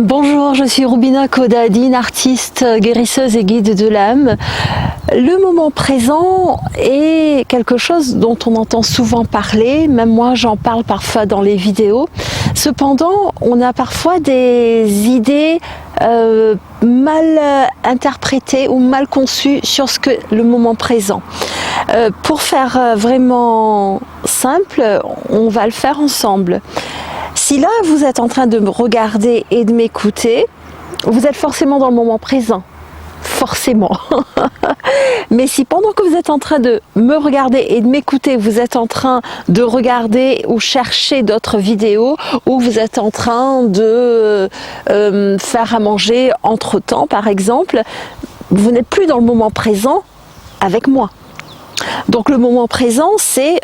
Bonjour, je suis Rubina Kodadine, artiste, guérisseuse et guide de l'âme. Le moment présent est quelque chose dont on entend souvent parler, même moi j'en parle parfois dans les vidéos. Cependant, on a parfois des idées mal interprétées ou mal conçues sur ce que le moment présent. Pour faire vraiment simple, on va le faire ensemble. Si là vous êtes en train de me regarder et de m'écouter, vous êtes forcément dans le moment présent, forcément. Mais si pendant que vous êtes en train de me regarder et de m'écouter, vous êtes en train de regarder ou chercher d'autres vidéos, ou vous êtes en train de faire à manger entre-temps par exemple, vous n'êtes plus dans le moment présent avec moi. Donc le moment présent, c'est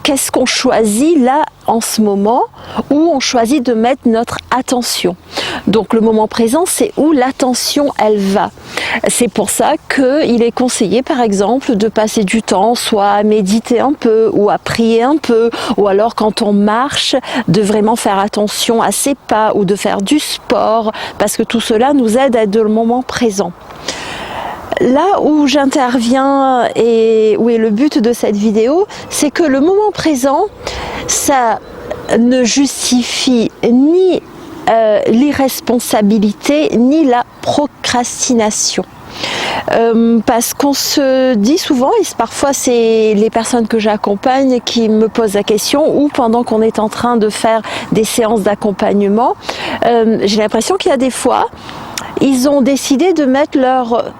qu'est-ce qu'on choisit là en ce moment, où on choisit de mettre notre attention. Donc le moment présent, c'est où l'attention elle va. C'est pour ça qu'il est conseillé par exemple de passer du temps soit à méditer un peu ou à prier un peu, ou alors quand on marche de vraiment faire attention à ses pas ou de faire du sport, parce que tout cela nous aide à être dans le moment présent. Là où j'interviens et où est le but de cette vidéo, c'est que le moment présent, ça ne justifie ni l'irresponsabilité ni la procrastination. Parce qu'on se dit souvent, et parfois c'est les personnes que j'accompagne qui me posent la question, ou pendant qu'on est en train de faire des séances d'accompagnement, j'ai l'impression qu'il y a des fois, ils ont décidé de mettre leur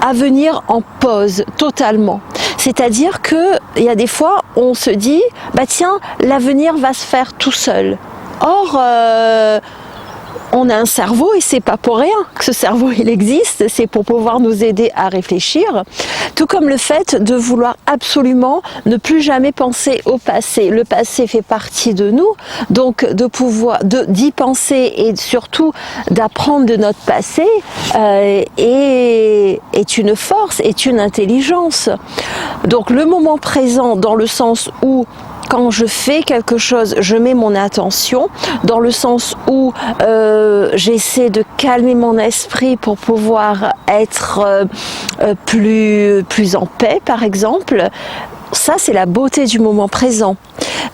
avenir en pause totalement. C'est-à-dire que il y a des fois on se dit bah tiens, l'avenir va se faire tout seul. Or on a un cerveau et c'est pas pour rien que ce cerveau il existe, c'est pour pouvoir nous aider à réfléchir, tout comme le fait de vouloir absolument ne plus jamais penser au passé. Le passé fait partie de nous, donc de pouvoir d'y penser et surtout d'apprendre de notre passé est une force, est une intelligence. Donc le moment présent dans le sens où quand je fais quelque chose, je mets mon attention, dans le sens où j'essaie de calmer mon esprit pour pouvoir être plus en paix, par exemple. Ça, c'est la beauté du moment présent.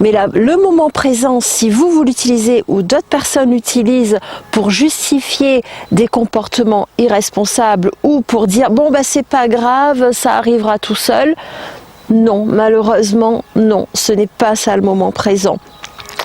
Mais là, le moment présent, si vous l'utilisez ou d'autres personnes l'utilisent pour justifier des comportements irresponsables ou pour dire « bon, bah c'est pas grave, ça arrivera tout seul », non, malheureusement, non, ce n'est pas ça le moment présent.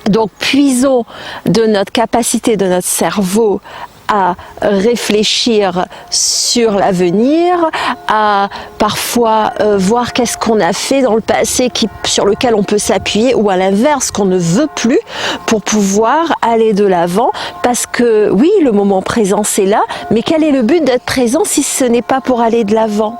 Donc, puisons de notre capacité, de notre cerveau à réfléchir sur l'avenir, à parfois voir qu'est-ce qu'on a fait dans le passé sur lequel on peut s'appuyer, ou à l'inverse qu'on ne veut plus pour pouvoir aller de l'avant, parce que oui, le moment présent c'est là, mais quel est le but d'être présent si ce n'est pas pour aller de l'avant ?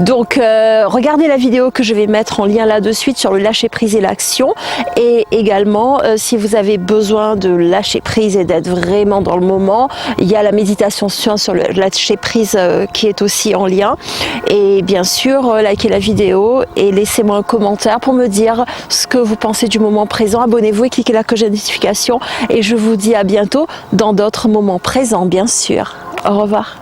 Donc regardez la vidéo que je vais mettre en lien là de suite sur le lâcher prise et l'action, et également si vous avez besoin de lâcher prise et d'être vraiment dans le moment, il y a la méditation sur le lâcher prise qui est aussi en lien. Et bien sûr likez la vidéo et laissez-moi un commentaire pour me dire ce que vous pensez du moment présent. Abonnez-vous et cliquez la cloche de notification, et je vous dis à bientôt dans d'autres moments présents bien sûr. Au revoir.